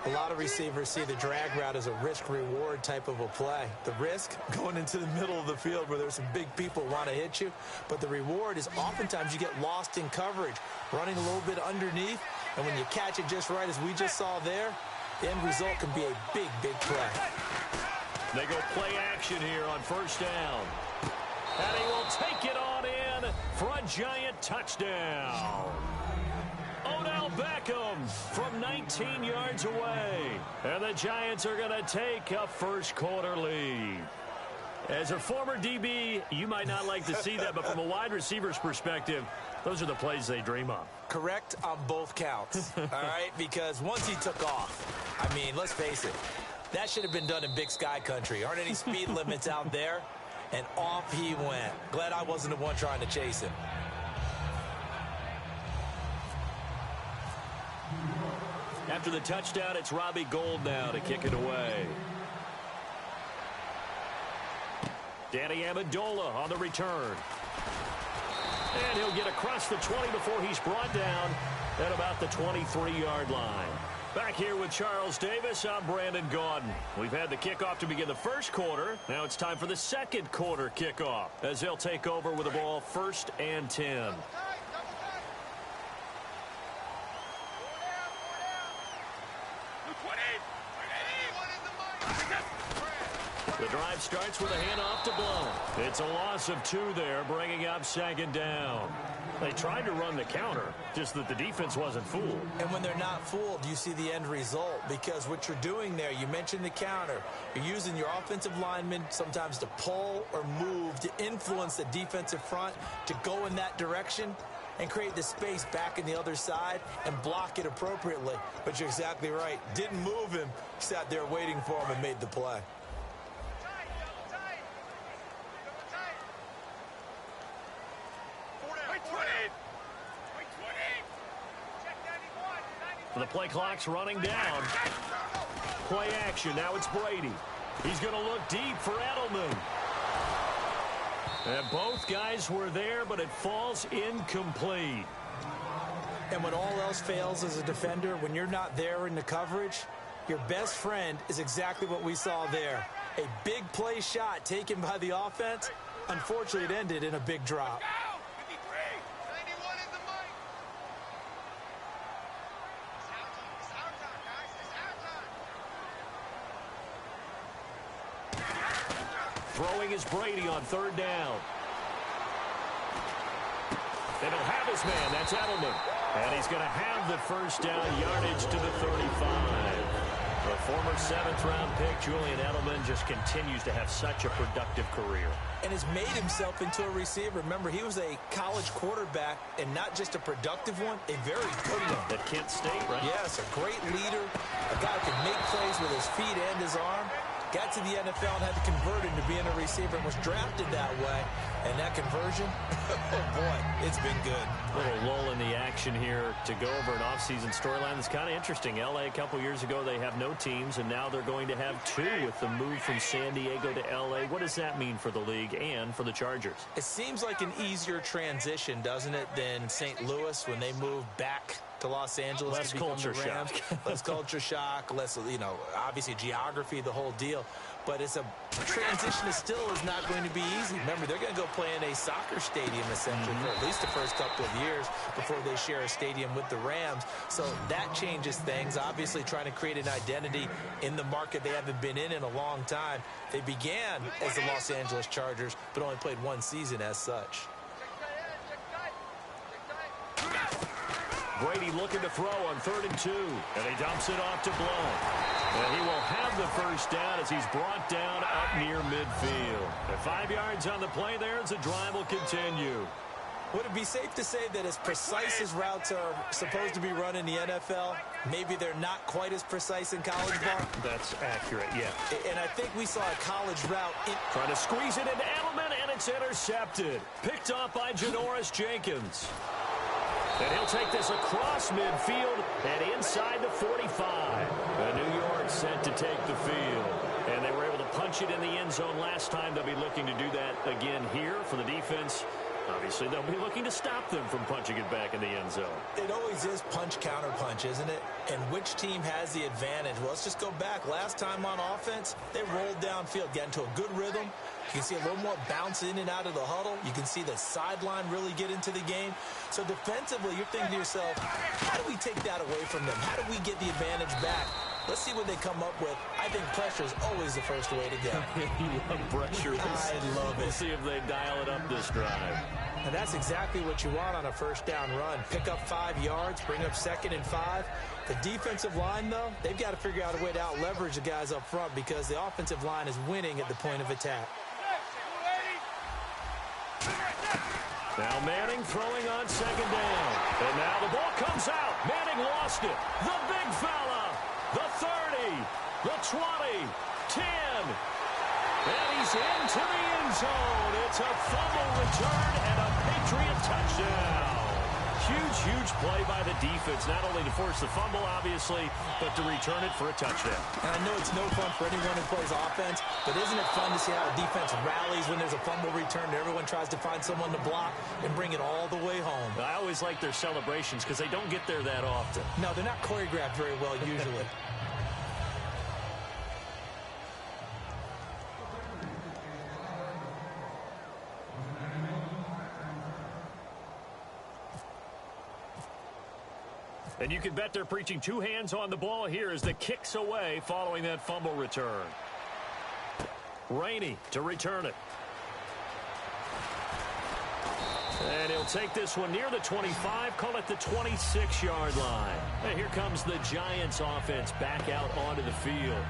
A lot of receivers see the drag route as a risk-reward type of a play. The risk, going into the middle of the field where there's some big people want to hit you. But the reward is oftentimes you get lost in coverage, running a little bit underneath. And when you catch it just right, as we just saw there, the end result can be a big, big play. They go play action here on first down. And he will take it on in for a giant touchdown. Odell Beckham from 19 yards away. And the Giants are going to take a first quarter lead. As a former DB, you might not like to see that, but from a wide receiver's perspective, those are the plays they dream of. Correct on both counts, all right? Because once he took off, I mean, let's face it, that should have been done in Big Sky country. Aren't any speed limits out there? And off he went. Glad I wasn't the one trying to chase him. After the touchdown, it's Robbie Gould now to kick it away. Danny Amendola on the return. And he'll get across the 20 before he's brought down at about the 23-yard line. Back here with Charles Davis, I'm Brandon Gaudin. We've had the kickoff to begin the first quarter. Now it's time for the second quarter kickoff as they'll take over with the ball 1st and 10. The drive starts with a handoff to Blount. It's a loss of 2 there, bringing up second down. They tried to run the counter, just that the defense wasn't fooled. And when they're not fooled, you see the end result, because what you're doing there, you mentioned the counter. You're using your offensive linemen sometimes to pull or move to influence the defensive front to go in that direction. and create the space back in the other side and block it appropriately. But you're exactly right. Didn't move him. Sat there waiting for him and made the play. The play clock's running down. Play action. Now it's Brady. He's going to look deep for Edelman. And both guys were there, but it falls incomplete. And when all else fails as a defender, when you're not there in the coverage, your best friend is exactly what we saw there. A big play shot taken by the offense. Unfortunately, it ended in a big drop. Throwing is Brady on third down. And he'll have his man. That's Edelman. And he's going to have the first down, yardage to the 35. The former seventh-round pick, Julian Edelman, just continues to have such a productive career. And has made himself into a receiver. Remember, he was a college quarterback, and not just a productive one, a very good one. At Kent State, right? Yes, a great leader, a guy who can make plays with his feet and his arm. Got to the NFL and had to convert into being a receiver and was drafted that way. And that conversion, oh boy, it's been good. A little lull in the action here to go over an offseason storyline that's kind of interesting. L.A. a couple years ago, they have no teams, and now they're going to have two with the move from San Diego to L.A. What does that mean for the league and for the Chargers? It seems like an easier transition, doesn't it, than St. Louis when they moved back to Los Angeles. Less culture shock. Less culture shock, less, obviously geography, the whole deal. But it's a transition that still is not going to be easy. Remember, they're going to go play in a soccer stadium, essentially, for at least the first couple of years before they share a stadium with the Rams. So that changes things. Obviously, trying to create an identity in the market they haven't been in a long time. They began as the Los Angeles Chargers, but only played one season as such. Brady looking to throw on 3rd and 2. And he dumps it off to Blount. And he will have the first down as he's brought down up near midfield. At 5 yards on the play there as the drive will continue. Would it be safe to say that as precise as routes are supposed to be run in the NFL, maybe they're not quite as precise in college ball? That's accurate, yeah. And I think we saw a college route. Trying to squeeze it into Edelman, and it's intercepted. Picked off by Janoris Jenkins. And he'll take this across midfield and inside the 45. And New York set to take the field. And they were able to punch it in the end zone last time. They'll be looking to do that again here for the defense. Obviously, they'll be looking to stop them from punching it back in the end zone. It always is punch, counter punch, isn't it? And which team has the advantage? Well, let's just go back. Last time on offense, they rolled downfield, got into a good rhythm. You can see a little more bounce in and out of the huddle. You can see the sideline really get into the game. So defensively, you're thinking to yourself, how do we take that away from them? How do we get the advantage back? Let's see what they come up with. I think pressure is always the first way to go. You love pressure. I love it. We'll see if they dial it up this drive. And that's exactly what you want on a first down run. Pick up 5 yards, bring up 2nd and 5. The defensive line, though, they've got to figure out a way to out-leverage the guys up front because the offensive line is winning at the point of attack. Now Manning throwing on 2nd down. And now the ball comes out. Manning lost it. The big fella. The 30. The 20. 10. And he's into the end zone. It's a fumble return and a Patriot touchdown. Huge play by the defense, not only to force the fumble, obviously, but to return it for a touchdown. And I know it's no fun for anyone who plays offense, but isn't it fun to see how a defense rallies when there's a fumble return and everyone tries to find someone to block and bring it all the way home? I always like their celebrations because they don't get there that often. No, they're not choreographed very well usually. And you can bet they're preaching 2 hands on the ball here as the kick's away following that fumble return. Rainey to return it. And he'll take this one near the 25, call it the 26-yard line. And here comes the Giants offense back out onto the field.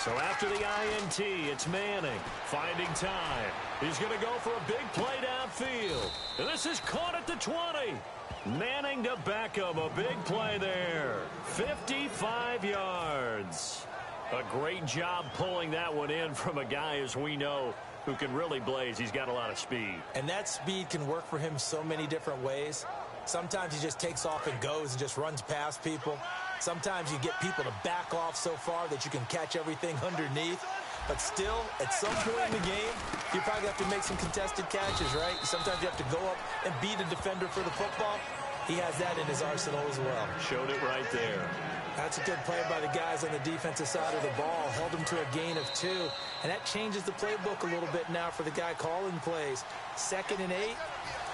So after the INT, it's Manning finding time. He's going to go for a big play downfield. And this is caught at the 20. Manning to Beckham, a big play there. 55 yards. A great job pulling that one in from a guy, as we know, who can really blaze. He's got a lot of speed. And that speed can work for him so many different ways. Sometimes he just takes off and goes and just runs past people. Sometimes you get people to back off so far that you can catch everything underneath. But still, at some point in the game, you probably have to make some contested catches, right? Sometimes you have to go up and beat a defender for the football. He has that in his arsenal as well. Showed it right there. That's a good play by the guys on the defensive side of the ball. Held him to a gain of 2. And that changes the playbook a little bit now for the guy calling plays. 2nd and 8.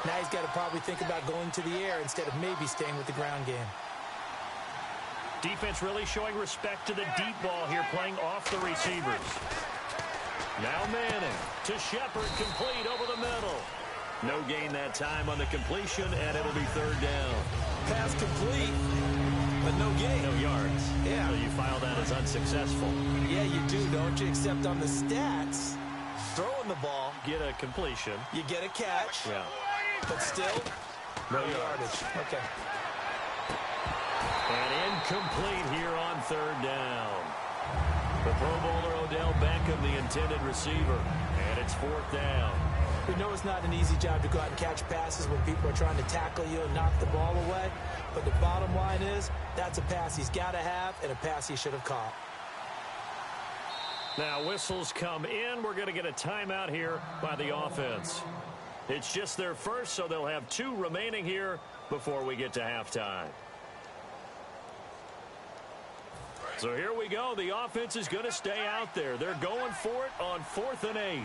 Now he's got to probably think about going to the air instead of maybe staying with the ground game. Defense really showing respect to the deep ball here, playing off the receivers. Now Manning to Shepard, complete over the middle. No gain that time on the completion, and it'll be 3rd down. Pass complete, but no gain. No yards. Yeah. So you file that as unsuccessful. Yeah, you do, don't you? Except on the stats, throwing the ball, Get a completion. you get a catch, Yeah. but still, No yardage. Okay. And incomplete here on 3rd down. The Pro Bowler Odell Beckham, the intended receiver. And it's 4th down. We know it's not an easy job to go out and catch passes when people are trying to tackle you and knock the ball away. But the bottom line is, that's a pass he's got to have and a pass he should have caught. Now whistles come in. We're going to get a timeout here by the offense. It's just their first, so they'll have 2 remaining here before we get to halftime. So here we go. The offense is going to stay out there. They're going for it on 4th and 8.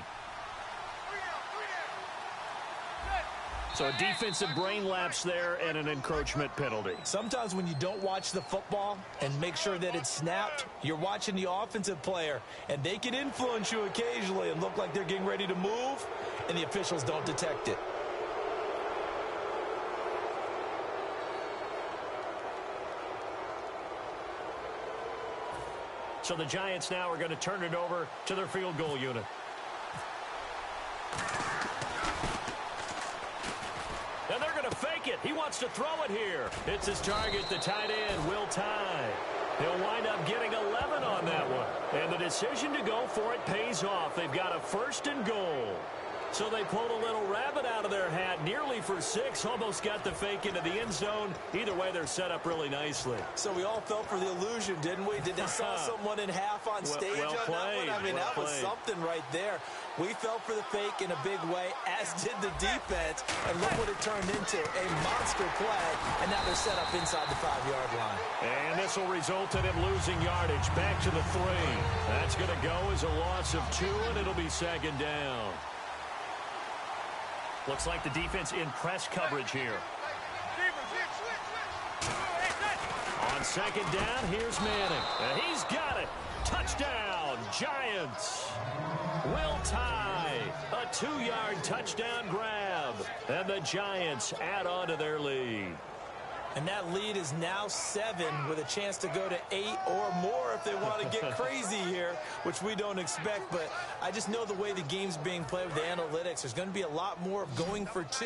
So a defensive brain lapse there and an encroachment penalty. Sometimes when you don't watch the football and make sure that it's snapped, you're watching the offensive player, and they can influence you occasionally and look like they're getting ready to move, and the officials don't detect it. So the Giants now are going to turn it over to their field goal unit. And they're going to fake it. He wants to throw it here. It's his target, the tight end, Will Tye. He'll wind up getting 11 on that one. And the decision to go for it pays off. They've got a 1st and goal. So they pulled a little rabbit out of their hat, nearly for 6, almost got the fake into the end zone. Either way, they're set up really nicely. So we all fell for the illusion, didn't we? Did they saw someone in half on stage well on played, that one? I mean, well that was played. something right there. We fell for the fake in a big way, as did the defense. And look what it turned into, a monster play. And now they're set up inside the 5-yard line. And this will result in him losing yardage back to the 3. That's going to go as a loss of 2, and it'll be 2nd down. Looks like the defense in press coverage here. On 2nd down, here's Manning. And he's got it. Touchdown, Giants. Will Tye, a 2-yard touchdown grab. And the Giants add on to their lead. And that lead is now 7 with a chance to go to 8 or more if they want to get crazy here, which we don't expect. But I just know the way the game's being played with the analytics, there's going to be a lot more of going for 2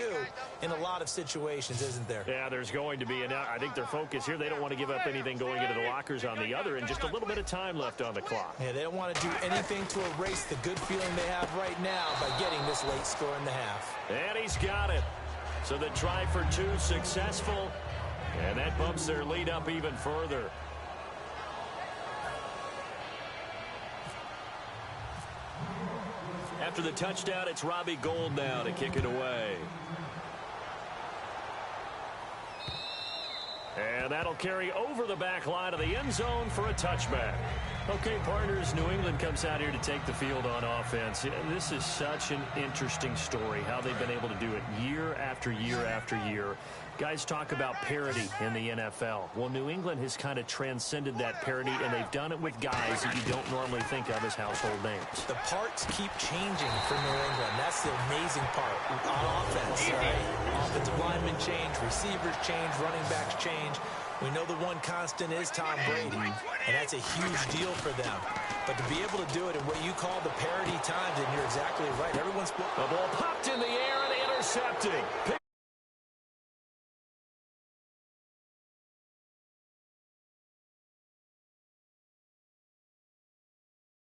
in a lot of situations, isn't there? Yeah, there's going to be. And I think their focus here, they don't want to give up anything going into the lockers on the other, and just a little bit of time left on the clock. Yeah, they don't want to do anything to erase the good feeling they have right now by getting this late score in the half. And he's got it. So the try for 2 successful. And that bumps their lead up even further. After the touchdown, it's Robbie Gould now to kick it away. And that'll carry over the back line of the end zone for a touchback. Okay, partners, New England comes out here to take the field on offense. This is such an interesting story, how they've been able to do it year after year after year. Guys talk about parity in the NFL. Well, New England has kind of transcended that parity, and they've done it with guys that you don't normally think of as household names. The parts keep changing for New England. That's the amazing part on offense. Right? Offensive linemen change, receivers change, running backs change. We know the one constant is Tom Brady, and that's a huge deal for them. But to be able to do it in what you call the parity times, and you're exactly right. Everyone's... The ball popped in the air and intercepted.